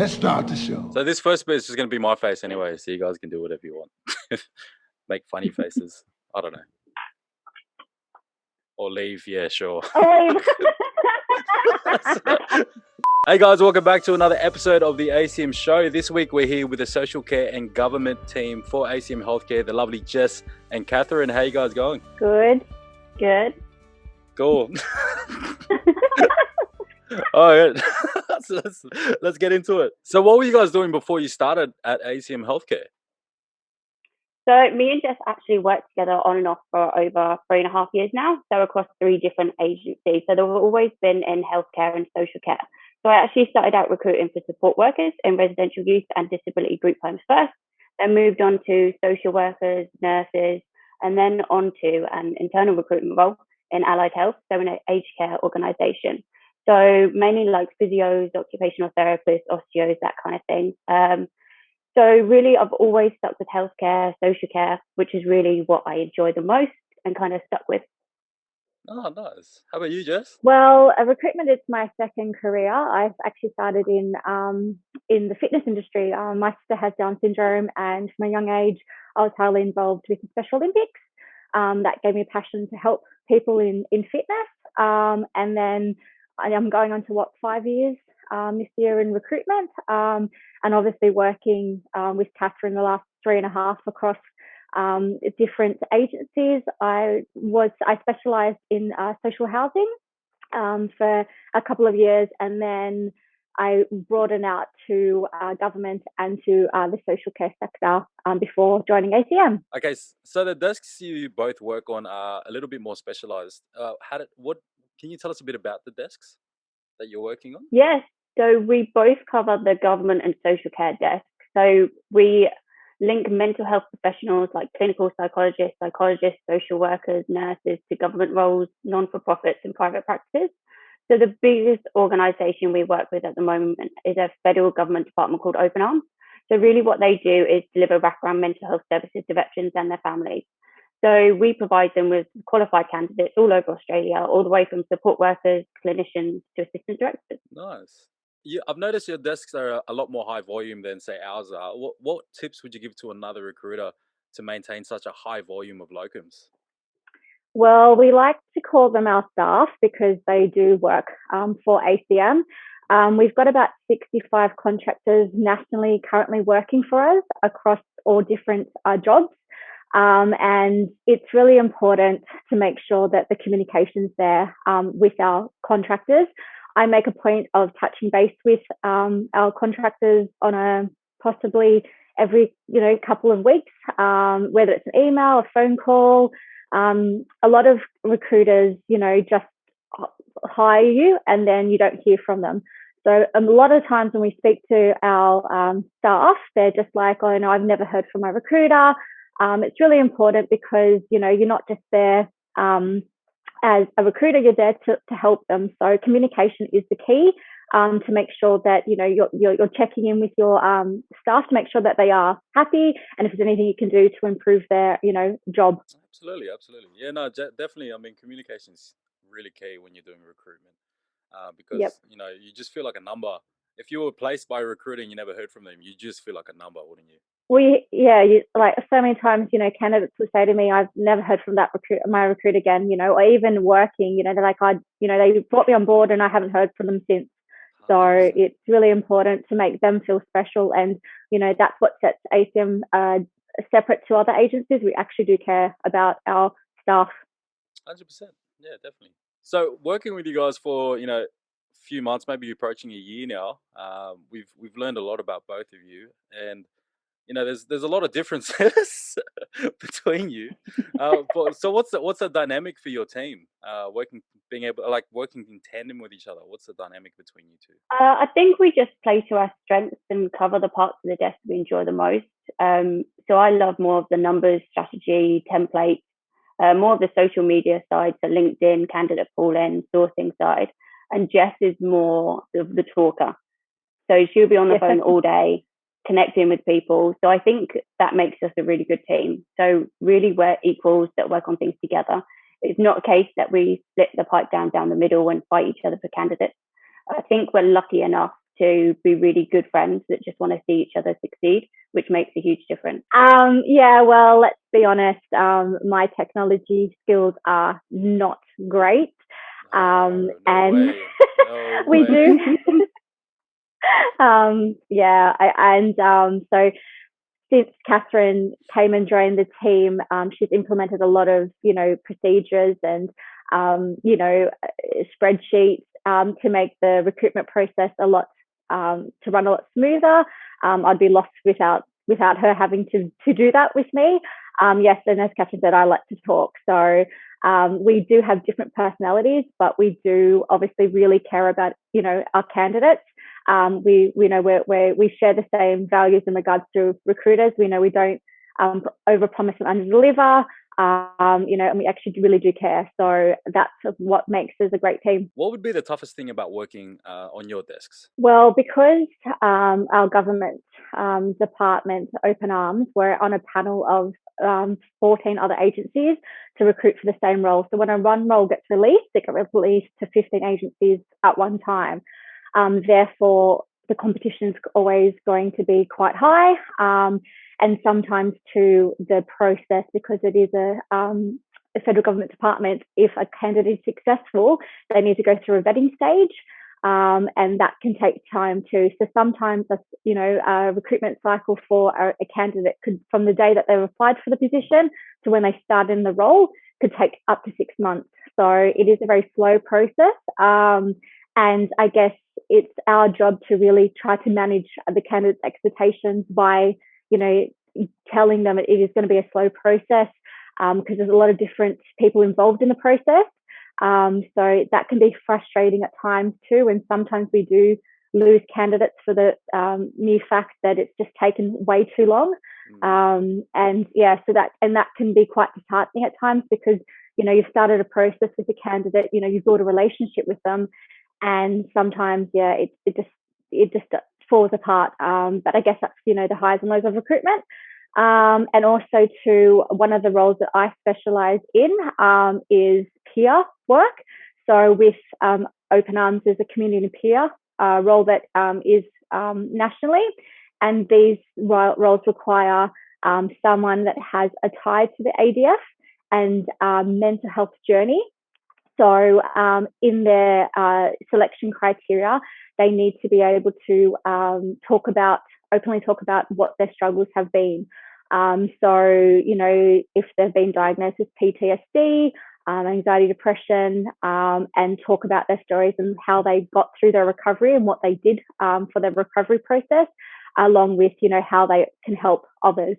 Let's start the show. So this first bit is just going to be my face anyway, so you guys can do whatever you want. Make funny faces. I don't know. Or leave, yeah, sure. Hey guys, welcome back to another episode of the ACM show. This week we're here with the social care and government team for ACM Healthcare, the lovely Jess and Catherine. How you guys going? Good. Cool. All right, so let's get into it. So what were you guys doing before you started at ACM Healthcare? So me and Jess actually worked together on and off for over 3.5 years now, so across 3 different agencies. So they've always been in healthcare and social care. So I actually started out recruiting for support workers in residential youth and disability group homes first, then moved on to social workers, nurses, and then on to an internal recruitment role in allied health, so in an aged care organisation. So mainly like physios, occupational therapists, osteos, that kind of thing. So really, I've always stuck with healthcare, social care, which is really what I enjoy the most and kind of stuck with. Oh, nice. How about you, Jess? Well, recruitment is my second career. I've actually started in the fitness industry. My sister has Down syndrome, and from a young age, I was highly involved with the Special Olympics. That gave me a passion to help people in fitness. And then I'm going on to 5 years this year in recruitment, and obviously working with Cath in the last 3.5 across different agencies. I specialised in social housing for a couple of years, and then I broadened out to government and to the social care sector before joining ACM. Okay, so the desks you both work on are a little bit more specialised. Can you tell us a bit about the desks that you're working on? Yes, so we both cover the government and social care desk. So we link mental health professionals like clinical psychologists, social workers, nurses to government roles, non-for-profits and private practices. So the biggest organisation we work with at the moment is a federal government department called Open Arms. So really what they do is deliver background mental health services to veterans and their families. So we provide them with qualified candidates all over Australia, all the way from support workers, clinicians to assistant directors. Nice. I've noticed your desks are a lot more high volume than, say, ours are. What tips would you give to another recruiter to maintain such a high volume of locums? Well, we like to call them our staff because they do work for ACM. We've got about 65 contractors nationally currently working for us across all different jobs. And it's really important to make sure that the communication's there with our contractors. I make a point of touching base with our contractors on a possibly every couple of weeks, whether it's an email, a phone call. A lot of recruiters, just hire you and then you don't hear from them. So a lot of times when we speak to our staff, they're just like, oh no, I've never heard from my recruiter. It's really important because, you're not just there as a recruiter, you're there to help them. So communication is the key to make sure that, you're checking in with your staff to make sure that they are happy and if there's anything you can do to improve their, job. Absolutely. Yeah, no, definitely. I mean, communication is really key when you're doing recruitment because, Yep. You just feel like a number. If you were placed by a recruiter and you never heard from them, you just feel like a number, wouldn't you? Like so many times, candidates will say to me, I've never heard from my recruiter again, or even working, they're like, they brought me on board and I haven't heard from them since. 100%. So it's really important to make them feel special. And, that's what sets ACM separate to other agencies. We actually do care about our staff. 100%. Yeah, definitely. So working with you guys for, a few months, maybe approaching a year now, we've learned a lot about both of you. And there's a lot of differences between you. So what's the dynamic for your team? Working in tandem with each other. What's the dynamic between you two? I think we just play to our strengths and cover the parts of the desk we enjoy the most. So I love more of the numbers, strategy, templates, more of the social media side, so LinkedIn, candidate pooling, sourcing side, and Jess is more of the talker. So she'll be on the phone all day, connecting with people. So I think that makes us a really good team. So really we're equals that work on things together. It's not a case that we split the pipe down the middle and fight each other for candidates. I think we're lucky enough to be really good friends that just want to see each other succeed, which makes a huge difference. Yeah, well, let's be honest. My technology skills are not great. No And way. No we do. way. So since Catherine came and joined the team, she's implemented a lot of, procedures and, spreadsheets to make the recruitment process to run a lot smoother. I'd be lost without her having to do that with me. Yes, and as Catherine said, I like to talk. So we do have different personalities, but we do obviously really care about, our candidates. We know we share the same values in regards to recruiters. We know we don't overpromise and underdeliver. And we actually really do care. So that's what makes us a great team. What would be the toughest thing about working on your desks? Well, because our government department, Open Arms, we're on a panel of 14 other agencies to recruit for the same role. So when a one role gets released, it gets released to 15 agencies at one time. Therefore, the competition is always going to be quite high. And sometimes to the process, because it is a federal government department, if a candidate is successful, they need to go through a vetting stage. And that can take time too. So sometimes, a recruitment cycle for a candidate could, from the day that they've applied for the position to when they start in the role, could take up to 6 months. So it is a very slow process. And I guess it's our job to really try to manage the candidate's expectations by, telling them it is going to be a slow process, because there's a lot of different people involved in the process. So that can be frustrating at times too. And sometimes we do lose candidates for the mere fact that it's just taken way too long. That can be quite disheartening at times, because, you've started a process with a candidate, you've built a relationship with them, and sometimes, it just falls apart. But I guess that's, the highs and lows of recruitment. And also to one of the roles that I specialize in is peer work. So with Open Arms is a community peer role that is nationally, and these roles require someone that has a tie to the ADF and mental health journey. So in their selection criteria, they need to be able to openly talk about what their struggles have been. If they've been diagnosed with PTSD, anxiety, depression, and talk about their stories and how they got through their recovery and what they did for their recovery process, along with, how they can help others.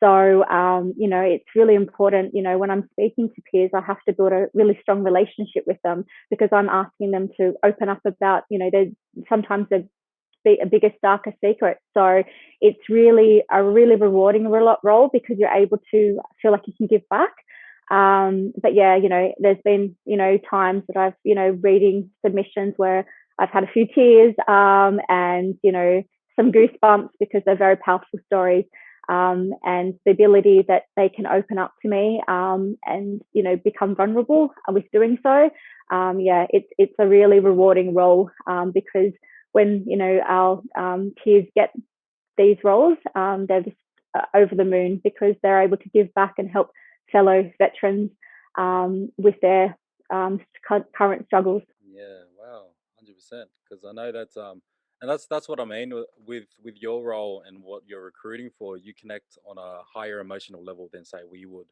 So, it's really important, when I'm speaking to peers, I have to build a really strong relationship with them, because I'm asking them to open up about, there's sometimes a biggest, darker secret. So it's really a really rewarding role, because you're able to feel like you can give back. But yeah, there's been, times that I've, reading submissions where I've had a few tears and, some goosebumps, because they're very powerful stories. And the ability that they can open up to me and, become vulnerable with doing so. It's a really rewarding role because when, our peers get these roles, they're just over the moon, because they're able to give back and help fellow veterans with their current struggles. Yeah, wow, 100%. Because I know that, and that's what I mean with your role and what you're recruiting for. You connect on a higher emotional level than say we would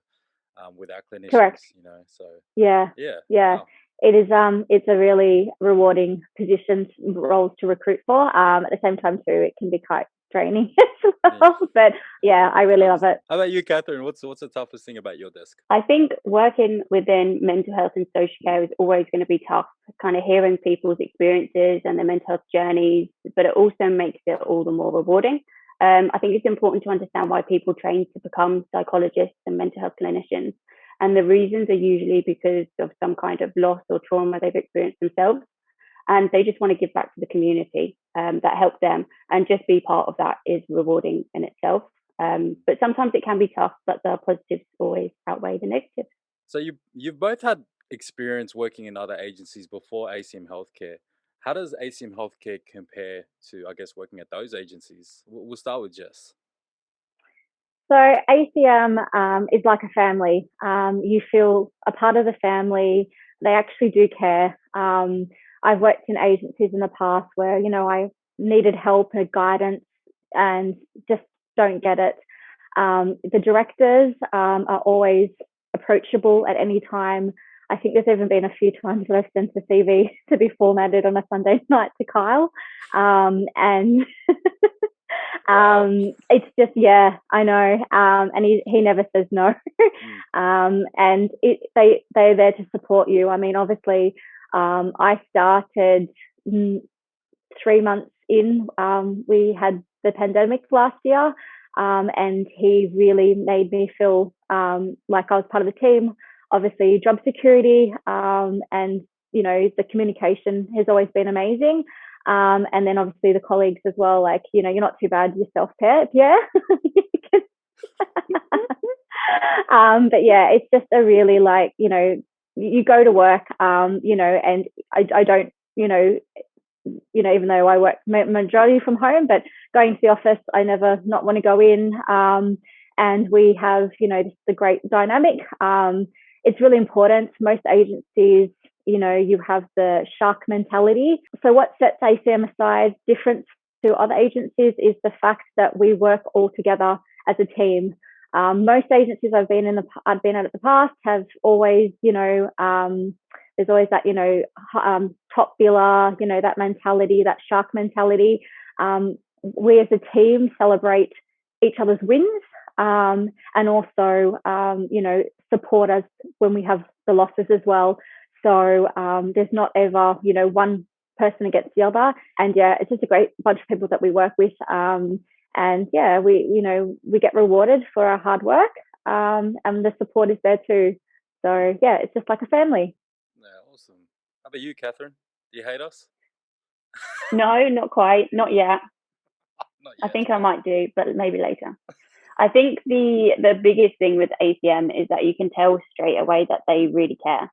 with our Correct. clinicians. So Yeah. yeah, Yeah. wow, It is it's a really rewarding position, roles to recruit for. At the same time too, it can be quite draining as yeah, well. But yeah, I I can really love understand. it. How about you, Catherine? What's the toughest thing about your desk? I think working within mental health and social care is always going to be tough, kind of hearing people's experiences and their mental health journeys, but it also makes it all the more rewarding. I think it's important to understand why people train to become psychologists and mental health clinicians. And the reasons are usually because of some kind of loss or trauma they've experienced themselves. And they just want to give back to the community that helped them. And just be part of that is rewarding in itself. But sometimes it can be tough, but the positives always outweigh the negatives. So you've both had experience working in other agencies before ACM Healthcare. how does ACM Healthcare compare to, I guess, working at those agencies? We'll start with Jess. So ACM is like a family. You feel a part of the family. They actually do care. I've worked in agencies in the past where, I needed help and guidance and just don't get it. The directors are always approachable at any time. I think there's even been a few times that I've sent a CV to be formatted on a Sunday night to Kyle. And Wow. it's just, yeah, I know. And he never says no. And they're there to support you. I mean, obviously, I started 3 months in. We had the pandemic last year, and he really made me feel like I was part of the team. Obviously, job security, and the communication has always been amazing. And then obviously the colleagues as well. Like, you're not too bad yourself, Pierre. But yeah, it's just a really you go to work, and I don't, even though I work majority from home, but going to the office, I never not want to go in. And we have, the great dynamic. It's really important. Most agencies, you have the shark mentality. So what sets ACM aside, different to other agencies, is the fact that we work all together as a team. Most agencies I've been at in the past have always, there's always that, top biller, that mentality, that shark mentality. We as a team celebrate each other's wins, and also, support us when we have the losses as well. So there's not ever, one person against the other. And yeah, it's just a great bunch of people that we work with. And yeah, we get rewarded for our hard work, and the support is there too. So yeah, it's just like a family. Yeah, awesome. How about you, Catherine? Do you hate us? No, not quite, not yet. Not I yet. think I might do, but maybe later. I think the biggest thing with ACM is that you can tell straight away that they really care.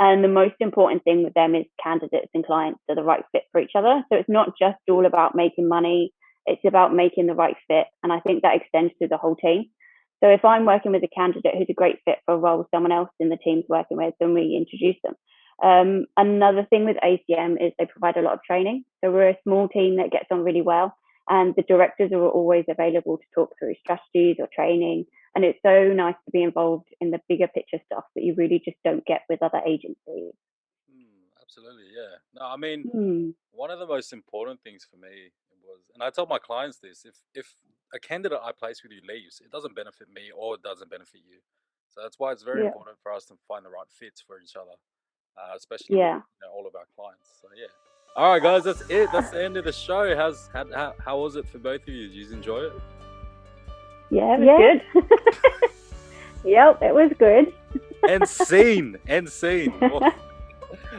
And the most important thing with them is candidates and clients are the right fit for each other. So it's not just all about making money, it's about making the right fit. And I think that extends to the whole team. So if I'm working with a candidate who's a great fit for a role someone else in the team's working with, then we introduce them. Another thing with ACM is they provide a lot of training. So we're a small team that gets on really well. And the directors are always available to talk through strategies or training. And it's so nice to be involved in the bigger picture stuff that you really just don't get with other agencies. Absolutely, yeah. No, I mean, one of the most important things for me was, and I tell my clients this, if a candidate I place with you leaves, it doesn't benefit me or it doesn't benefit you. So that's why it's very important for us to find the right fits for each other, especially with all of our clients. So yeah. All right, guys, that's it. That's the end of the show. How was it for both of you? Did you enjoy it? Yeah, it was good. Yep, it was good. And scene.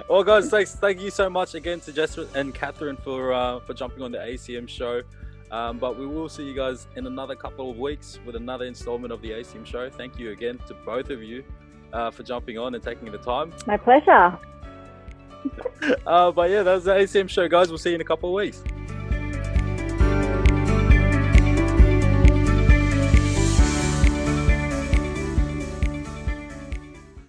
Well, guys, thank you so much again to Jess and Catherine for jumping on the ACM show. But we will see you guys in another couple of weeks with another installment of the ACM show. Thank you again to both of you for jumping on and taking the time. My pleasure. But yeah, that's the ACM show, guys. We'll see you in a couple of weeks.